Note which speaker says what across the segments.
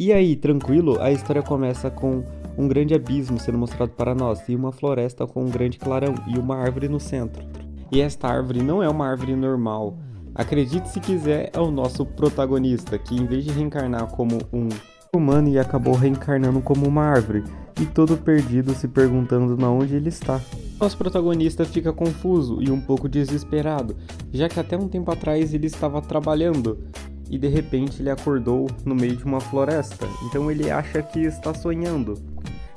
Speaker 1: E aí, tranquilo? A história começa com um grande abismo sendo mostrado para nós, e uma floresta com um grande clarão e uma árvore no centro. E esta árvore não é uma árvore normal. Acredite se quiser, é o nosso protagonista, que em vez de reencarnar como um humano, e acabou reencarnando como uma árvore, e todo perdido se perguntando na onde ele está. Nosso protagonista fica confuso e um pouco desesperado, já que até um tempo atrás ele estava trabalhando e de repente ele acordou no meio de uma floresta. Então ele acha que está sonhando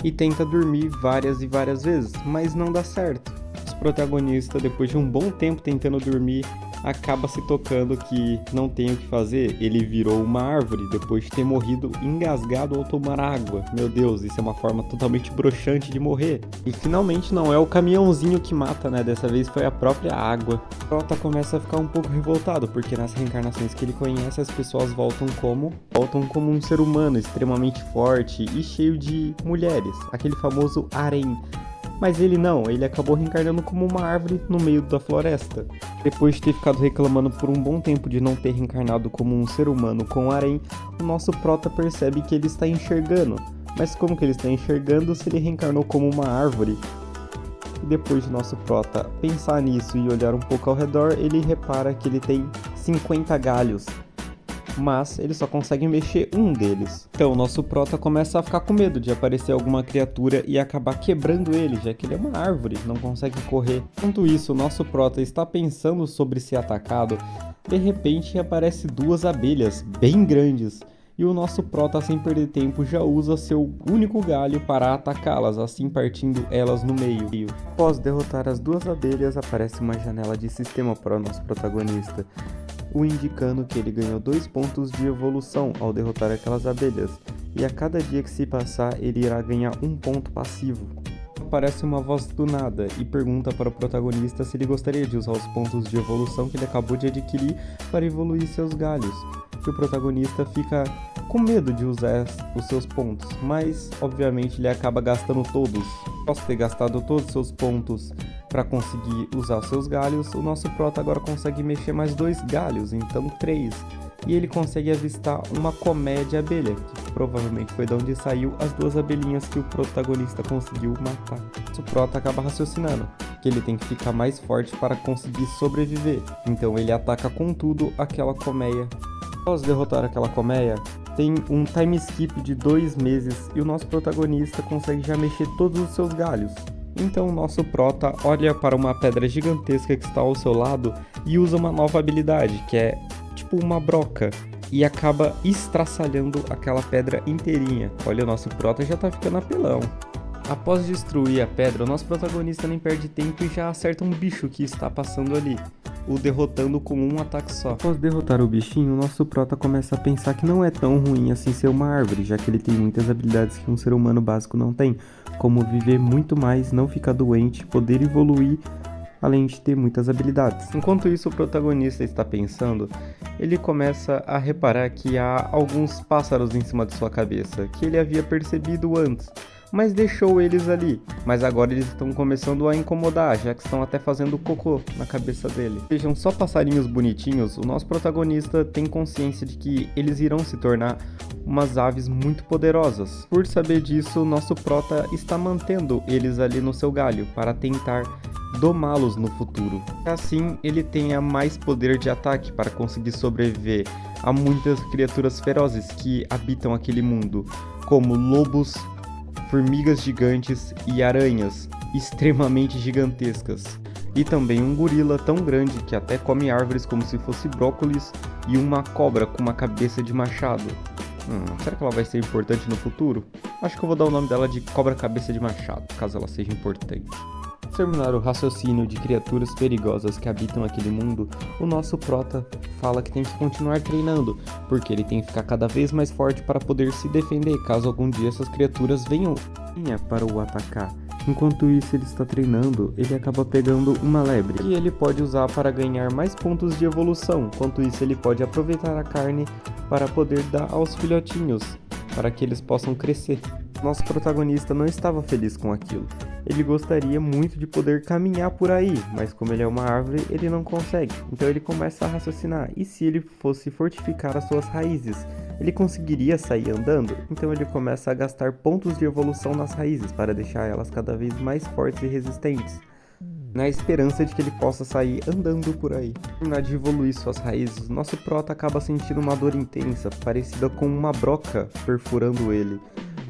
Speaker 1: e tenta dormir várias e várias vezes, mas não dá certo. O protagonista, depois de um bom tempo tentando dormir, acaba se tocando que não tem o que fazer. Ele virou uma árvore depois de ter morrido engasgado ao tomar água. Meu Deus, isso é uma forma totalmente broxante de morrer. E finalmente não é o caminhãozinho que mata, né? Dessa vez foi a própria água. O Prota começa a ficar um pouco revoltado, porque nas reencarnações que ele conhece, as pessoas voltam como um ser humano extremamente forte e cheio de mulheres. Aquele famoso harém. Mas ele não, ele acabou reencarnando como uma árvore no meio da floresta. Depois de ter ficado reclamando por um bom tempo de não ter reencarnado como um ser humano com um harém, o nosso prota percebe que ele está enxergando. Mas como que ele está enxergando se ele reencarnou como uma árvore? E depois de nosso prota pensar nisso e olhar um pouco ao redor, ele repara que ele tem 50 galhos. Mas ele só consegue mexer um deles. Então o nosso prota começa a ficar com medo de aparecer alguma criatura e acabar quebrando ele, já que ele é uma árvore, não consegue correr. Enquanto isso, o nosso prota está pensando sobre ser atacado. De repente aparecem duas abelhas bem grandes. E o nosso prota, sem perder tempo, já usa seu único galho para atacá-las, assim partindo elas no meio. Após derrotar as duas abelhas, aparece uma janela de sistema para o nosso protagonista, o indicando que ele ganhou 2 pontos de evolução ao derrotar aquelas abelhas, e a cada dia que se passar ele irá ganhar 1 ponto passivo. Aparece uma voz do nada e pergunta para o protagonista se ele gostaria de usar os pontos de evolução que ele acabou de adquirir para evoluir seus galhos. E o protagonista fica com medo de usar os seus pontos, mas obviamente ele acaba gastando todos. Após ter gastado todos os seus pontos para conseguir usar seus galhos, o nosso prota agora consegue mexer mais 2 galhos, então 3. E ele consegue avistar uma colmeia de abelha, que provavelmente foi de onde saiu as 2 abelhinhas que o protagonista conseguiu matar. O prota acaba raciocinando que ele tem que ficar mais forte para conseguir sobreviver, então ele ataca com tudo aquela colmeia. Após derrotar aquela colmeia, tem um time skip de 2 meses e o nosso protagonista consegue já mexer todos os seus galhos. Então o nosso prota olha para uma pedra gigantesca que está ao seu lado e usa uma nova habilidade, que é tipo uma broca, e acaba estraçalhando aquela pedra inteirinha. Olha, o nosso prota já tá ficando apelão. Após destruir a pedra, o nosso protagonista nem perde tempo e já acerta um bicho que está passando ali, o derrotando com um ataque só. Após derrotar o bichinho, o nosso prota começa a pensar que não é tão ruim assim ser uma árvore, já que ele tem muitas habilidades que um ser humano básico não tem, como viver muito mais, não ficar doente, poder evoluir, além de ter muitas habilidades. Enquanto isso, o protagonista está pensando, ele começa a reparar que há alguns pássaros em cima de sua cabeça, que ele havia percebido antes, mas deixou eles ali. Mas agora eles estão começando a incomodar, já que estão até fazendo cocô na cabeça dele. Sejam só passarinhos bonitinhos, o nosso protagonista tem consciência de que eles irão se tornar umas aves muito poderosas. Por saber disso, o nosso prota está mantendo eles ali no seu galho para tentar domá-los no futuro. Assim, ele tenha mais poder de ataque para conseguir sobreviver a muitas criaturas ferozes que habitam aquele mundo, como lobos, formigas gigantes e aranhas extremamente gigantescas. E também um gorila tão grande que até come árvores como se fosse brócolis, e uma cobra com uma cabeça de machado. Será que ela vai ser importante no futuro? Acho que eu vou dar o nome dela de Cobra Cabeça de Machado, caso ela seja importante. Para terminar o raciocínio de criaturas perigosas que habitam aquele mundo, o nosso prota fala que tem que continuar treinando, porque ele tem que ficar cada vez mais forte para poder se defender caso algum dia essas criaturas venham para o atacar. Enquanto isso ele está treinando, ele acaba pegando uma lebre, que ele pode usar para ganhar mais pontos de evolução. Enquanto isso ele pode aproveitar a carne para poder dar aos filhotinhos, para que eles possam crescer. Nosso protagonista não estava feliz com aquilo. ele gostaria muito de poder caminhar por aí, mas como ele é uma árvore, ele não consegue. Então ele começa a raciocinar, e se ele fosse fortificar as suas raízes? Ele conseguiria sair andando? Então ele começa a gastar pontos de evolução nas raízes para deixar elas cada vez mais fortes e resistentes, na esperança de que ele possa sair andando por aí. Terminar de evoluir suas raízes, nosso prota acaba sentindo uma dor intensa, parecida com uma broca perfurando ele.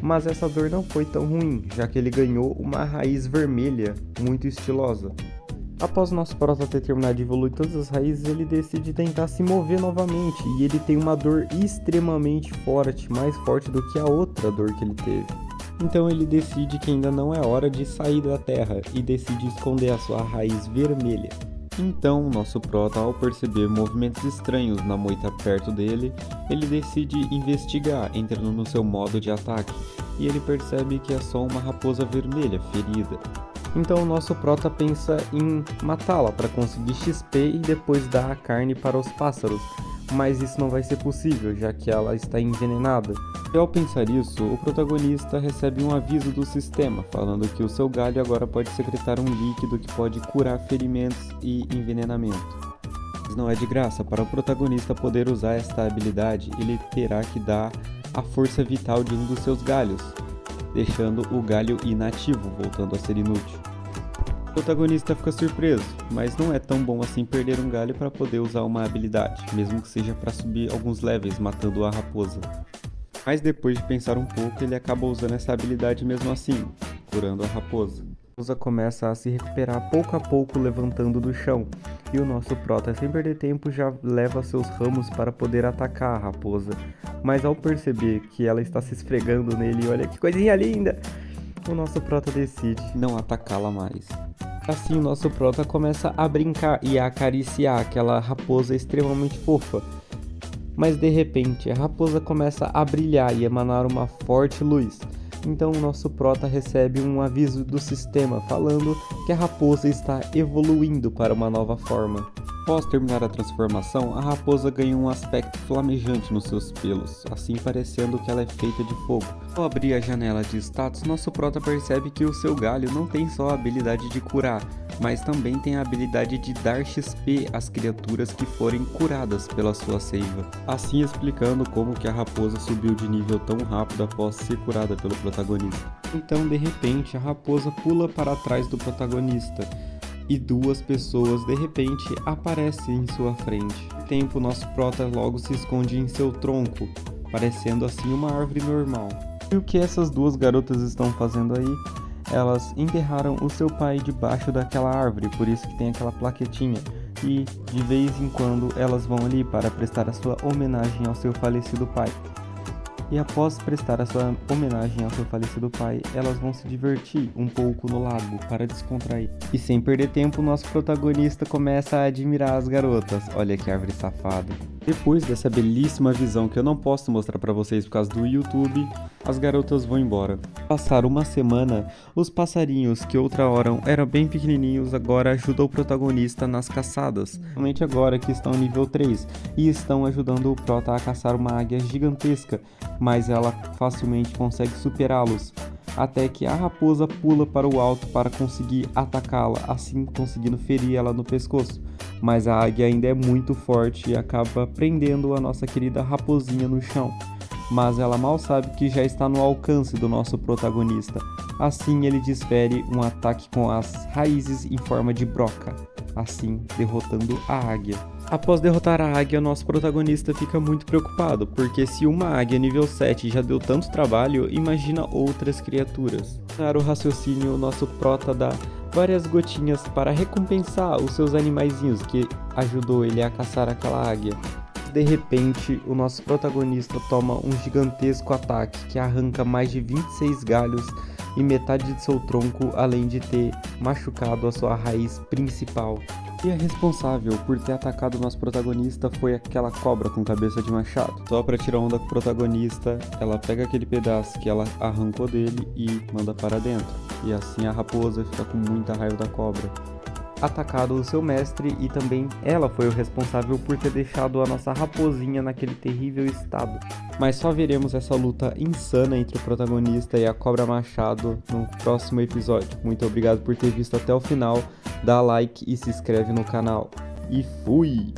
Speaker 1: Mas essa dor não foi tão ruim, já que ele ganhou uma raiz vermelha muito estilosa. Após nosso prota ter terminado de evoluir todas as raízes, ele decide tentar se mover novamente, e ele tem uma dor extremamente forte, mais forte do que a outra dor que ele teve. Então ele decide que ainda não é hora de sair da terra e decide esconder a sua raiz vermelha. Então, nosso prota, ao perceber movimentos estranhos na moita perto dele, ele decide investigar, entrando no seu modo de ataque, e ele percebe que é só uma raposa vermelha ferida. Então, nosso prota pensa em matá-la para conseguir XP e depois dar a carne para os pássaros, mas isso não vai ser possível, já que ela está envenenada. E ao pensar isso, o protagonista recebe um aviso do sistema, falando que o seu galho agora pode secretar um líquido que pode curar ferimentos e envenenamento. Mas não é de graça, para o protagonista poder usar esta habilidade, ele terá que dar a força vital de um dos seus galhos, deixando o galho inativo, voltando a ser inútil. O protagonista fica surpreso, mas não é tão bom assim perder um galho para poder usar uma habilidade, mesmo que seja para subir alguns levels matando a raposa. Mas depois de pensar um pouco, ele acaba usando essa habilidade mesmo assim, curando a raposa. A raposa começa a se recuperar pouco a pouco, levantando do chão, e o nosso prota, sem perder tempo, já leva seus ramos para poder atacar a raposa. Mas ao perceber que ela está se esfregando nele, olha que coisinha linda, o nosso prota decide não atacá-la mais. Assim, o nosso prota começa a brincar e a acariciar aquela raposa extremamente fofa. Mas de repente, a raposa começa a brilhar e emanar uma forte luz. Então, o nosso prota recebe um aviso do sistema falando que a raposa está evoluindo para uma nova forma. Após terminar a transformação, a raposa ganha um aspecto flamejante nos seus pelos, assim parecendo que ela é feita de fogo. Ao abrir a janela de status, nosso prota percebe que o seu galho não tem só a habilidade de curar, mas também tem a habilidade de dar XP às criaturas que forem curadas pela sua seiva. Assim explicando como que a raposa subiu de nível tão rápido após ser curada pelo protagonista. Então, de repente, a raposa pula para trás do protagonista, e duas pessoas de repente aparecem em sua frente. Com o tempo, nosso prota logo se esconde em seu tronco, parecendo assim uma árvore normal. E o que essas duas garotas estão fazendo aí? Elas enterraram o seu pai debaixo daquela árvore, por isso que tem aquela plaquetinha. E de vez em quando elas vão ali para prestar a sua homenagem ao seu falecido pai. E após prestar a sua homenagem ao seu falecido pai, elas vão se divertir um pouco no lago para descontrair. E sem perder tempo, nosso protagonista começa a admirar as garotas. Olha que árvore safada. Depois dessa belíssima visão que eu não posso mostrar para vocês por causa do YouTube, as garotas vão embora. Passar uma semana, os passarinhos que outra hora eram bem pequenininhos agora ajudam o protagonista nas caçadas. Somente agora que estão nível 3 e estão ajudando o prota a caçar uma águia gigantesca, mas ela facilmente consegue superá-los. Até que a raposa pula para o alto para conseguir atacá-la, assim conseguindo ferir ela no pescoço. Mas a águia ainda é muito forte e acaba prendendo a nossa querida raposinha no chão. Mas ela mal sabe que já está no alcance do nosso protagonista. Assim ele desfere um ataque com as raízes em forma de broca, assim derrotando a águia. Após derrotar a águia, nosso protagonista fica muito preocupado, porque se uma águia nível 7 já deu tanto trabalho, imagina outras criaturas. Para o raciocínio, o nosso prota dá várias gotinhas para recompensar os seus animaizinhos que ajudou ele a caçar aquela águia. De repente, o nosso protagonista toma um gigantesco ataque que arranca mais de 26 galhos e metade de seu tronco, além de ter machucado a sua raiz principal. E a responsável por ter atacado o nosso protagonista foi aquela cobra com cabeça de machado. Só para tirar onda com o protagonista, ela pega aquele pedaço que ela arrancou dele e manda para dentro. E assim a raposa fica com muita raiva da cobra. atacado o seu mestre e também ela foi o responsável por ter deixado a nossa raposinha naquele terrível estado. Mas só veremos essa luta insana entre o protagonista e a Cobra Machado no próximo episódio. Muito obrigado por ter visto até o final, dá like e se inscreve no canal. E fui!